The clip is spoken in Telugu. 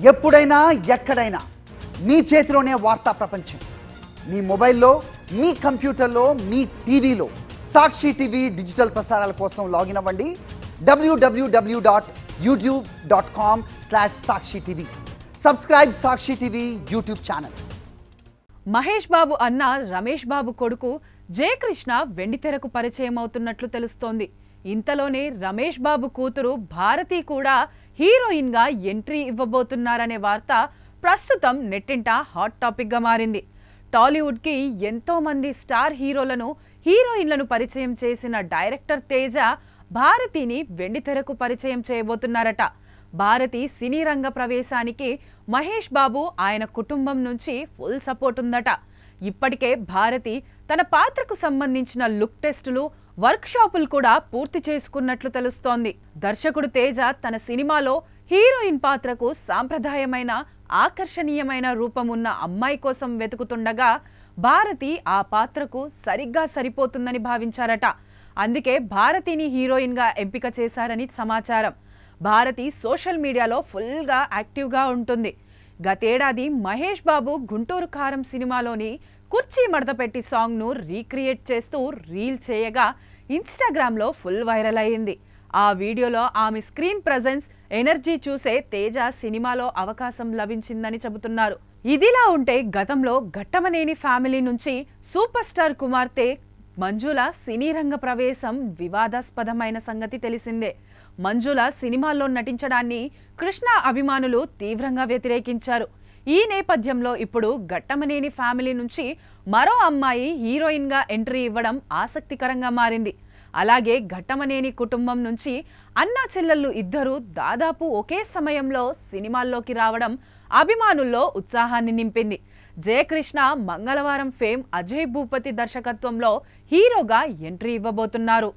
ఎప్పుడైనా ఎక్కడైనా మీ చేతిలోనే వార్తా ప్రపంచం. మీ మొబైల్లో, మీ కంప్యూటర్లో, మీ టీవీలో సాక్షి టీవీ డిజిటల్ ప్రసారాల కోసం లాగిన్ అవ్వండి www.youtube.com/sakshi tv. సబ్స్క్రైబ్ సాక్షి TV YouTube channel. Mahesh Babu అన్న రమేష్ బాబు కొడుకు జయకృష్ణ వెండితెరకు పరిచయం అవుతున్నట్లు తెలుస్తోంది. ఇంతలోనే రమేష్ బాబు కూతురు భారతి కూడా హీరోయిన్ గా ఎంట్రీ ఇవ్వబోతున్నారనే వార్త ప్రస్తుతం నెట్టింట హాట్ టాపిక్ గా మారింది. టాలీవుడ్ కి ఎంతో మంది స్టార్ హీరోలను, హీరోయిన్లను పరిచయం చేసిన డైరెక్టర్ తేజ భారతిని వెండితెరకు పరిచయం చేయబోతున్నారట. భారతి సినీ రంగ ప్రవేశానికి మహేష్ బాబు, ఆయన కుటుంబం నుంచి ఫుల్ సపోర్ట్ ఉందట. ఇప్పటికే భారతి తన పాత్రకు సంబంధించిన లుక్ టెస్టులు, వర్క్ షాపులు కూడా పూర్తి చేసుకున్నట్లు తెలుస్తోంది. దర్శకుడు తేజ తన సినిమాలో హీరోయిన్ పాత్రకు సాంప్రదాయమైన, ఆకర్షణీయమైన రూపం ఉన్న అమ్మాయి కోసం వెతుకుతుండగా భారతి ఆ పాత్రకు సరిగ్గా సరిపోతుందని భావించారట. అందుకే భారతిని హీరోయిన్ గా ఎంపిక చేశారని సమాచారం. భారతి సోషల్ మీడియాలో ఫుల్గా యాక్టివ్గా ఉంటుంది. గతేడాది మహేష్ బాబు గుంటూరు కారం సినిమాలోని కుర్చీ మడతపెట్టి సాంగ్ను రీక్రియేట్ చేస్తూ రీల్ చేయగా ఇన్స్టాగ్రామ్లో ఫుల్ వైరల్ అయ్యింది. ఆ వీడియోలో ఆమె స్క్రీన్ ప్రెజెన్స్, ఎనర్జీ చూసే తేజ సినిమాలో అవకాశం లభించిందని చెబుతున్నారు. ఇదిలా ఉంటే గతంలో ఘట్టమనేని ఫ్యామిలీ నుంచి సూపర్ స్టార్ కుమార్తె మంజుల సినీ రంగ ప్రవేశం వివాదాస్పదమైన సంగతి తెలిసిందే. మంజుల సినిమాల్లో నటించడాన్ని కృష్ణ అభిమానులు తీవ్రంగా వ్యతిరేకించారు. ఈ నేపథ్యంలో ఇప్పుడు ఘట్టమనేని ఫ్యామిలీ నుంచి మరో అమ్మాయి హీరోయిన్ గా ఎంట్రీ ఇవ్వడం ఆసక్తికరంగా మారింది. అలాగే ఘట్టమనేని కుటుంబం నుంచి అన్నా చెల్లెళ్ళు ఇద్దరు దాదాపు ఒకే సమయంలో సినిమాల్లోకి రావడం అభిమానుల్లో ఉత్సాహాన్ని నింపింది. జయకృష్ణ మంగళవారం ఫేమ్ అజయ్ భూపతి దర్శకత్వంలో హీరోగా ఎంట్రీ ఇవ్వబోతున్నారు.